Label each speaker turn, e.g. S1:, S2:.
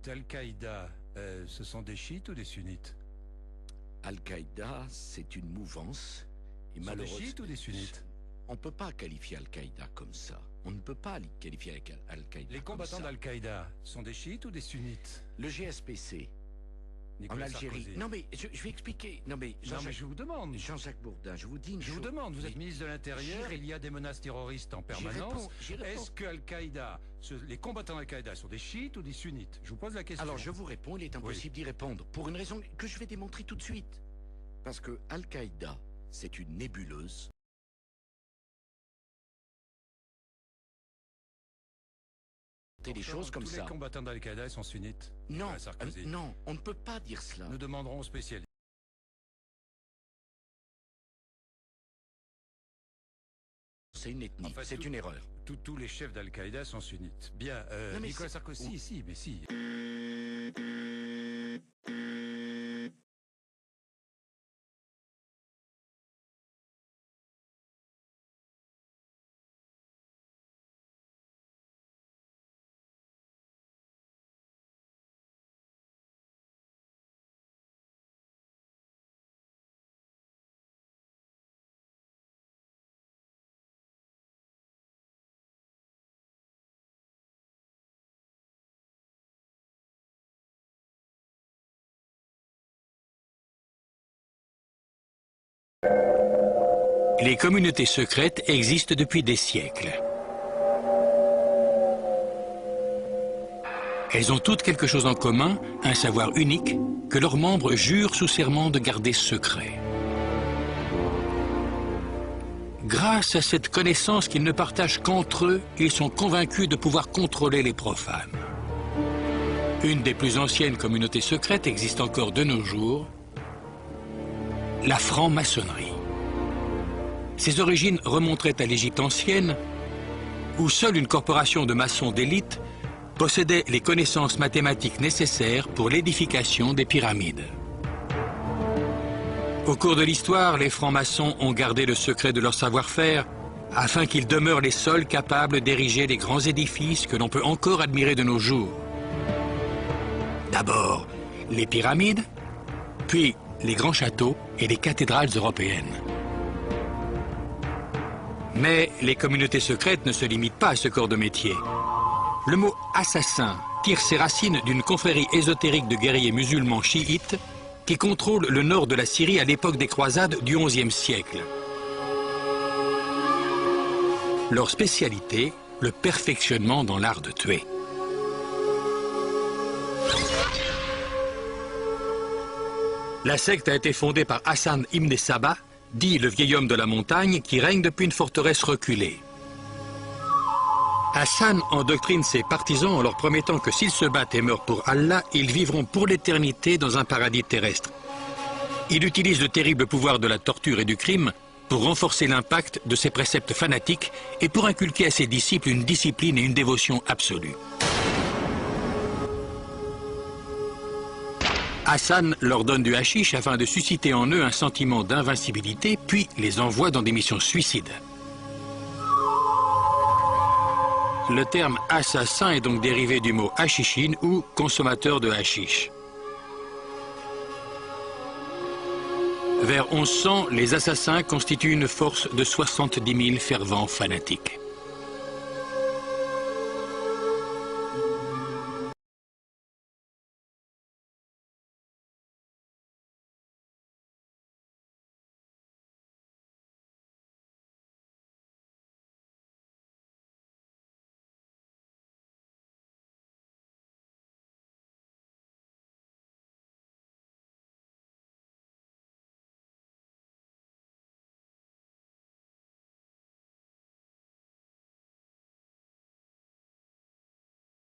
S1: Al-Qaïda, ce sont des chiites ou des sunnites?
S2: Al-Qaïda, c'est une mouvance. Et
S1: Ce sont des chiites ou des sunnites?
S2: On ne peut pas qualifier Al-Qaïda comme ça. On ne peut pas qualifier Al-Qaïda
S1: Les
S2: comme
S1: combattants
S2: ça.
S1: d'Al-Qaïda sont des chiites ou des sunnites?
S2: Le GSPC, en
S1: Nicolas
S2: Algérie.
S1: Sarkozy.
S2: Non mais je vais expliquer. Non mais
S1: Non, mais je vous demande.
S2: Jean-Jacques Bourdin, je vous dis une
S1: Je
S2: chose.
S1: vous demande, vous êtes ministre de l'Intérieur,
S2: J'y
S1: il y a des menaces terroristes en permanence.
S2: J'y réponds.
S1: Est-ce que Al-Qaïda, les combattants d'Al-Qaïda sont des chiites ou des sunnites? Je vous pose la question.
S2: Alors je vous réponds, il est impossible d'y répondre, pour une raison que je vais démontrer tout de suite. Parce que Al-Qaïda, c'est une nébuleuse. Des choses comme
S1: tous
S2: ça.
S1: Les combattants d'Al-Qaïda sont sunnites?
S2: Non,
S1: Nicolas Sarkozy.
S2: non, on ne peut pas dire cela.
S1: Nous demanderons aux spécialistes.
S2: C'est une ethnie,
S1: Enfin,
S2: c'est une erreur.
S1: Tous les chefs d'Al-Qaïda sont sunnites. Bien,
S2: Non, mais
S1: Nicolas Sarkozy, si, mais si.
S3: Les communautés secrètes existent depuis des siècles. Elles ont toutes quelque chose en commun, un savoir unique, que leurs membres jurent sous serment de garder secret. Grâce à cette connaissance qu'ils ne partagent qu'entre eux, ils sont convaincus de pouvoir contrôler les profanes. Une des plus anciennes communautés secrètes existe encore de nos jours, la franc-maçonnerie. Ses origines remonteraient à l'Égypte ancienne, où seule une corporation de maçons d'élite possédait les connaissances mathématiques nécessaires pour l'édification des pyramides. Au cours de l'histoire, les francs-maçons ont gardé le secret de leur savoir-faire afin qu'ils demeurent les seuls capables d'ériger les grands édifices que l'on peut encore admirer de nos jours. D'abord, les pyramides, puis les grands châteaux et les cathédrales européennes. Mais les communautés secrètes ne se limitent pas à ce corps de métier. Le mot « assassin » tire ses racines d'une confrérie ésotérique de guerriers musulmans chiites qui contrôlent le nord de la Syrie à l'époque des croisades du XIe siècle. Leur spécialité, le perfectionnement dans l'art de tuer. La secte a été fondée par Hassan ibn Sabah, dit le vieil homme de la montagne, qui règne depuis une forteresse reculée. Hassan endoctrine ses partisans en leur promettant que s'ils se battent et meurent pour Allah, ils vivront pour l'éternité dans un paradis terrestre. Il utilise le terrible pouvoir de la torture et du crime pour renforcer l'impact de ses préceptes fanatiques et pour inculquer à ses disciples une discipline et une dévotion absolue. Hassan leur donne du hashish afin de susciter en eux un sentiment d'invincibilité, puis les envoie dans des missions suicides. Le terme assassin est donc dérivé du mot hashishin ou consommateur de hashish. Vers 1100, les assassins constituent une force de 70 000 fervents fanatiques.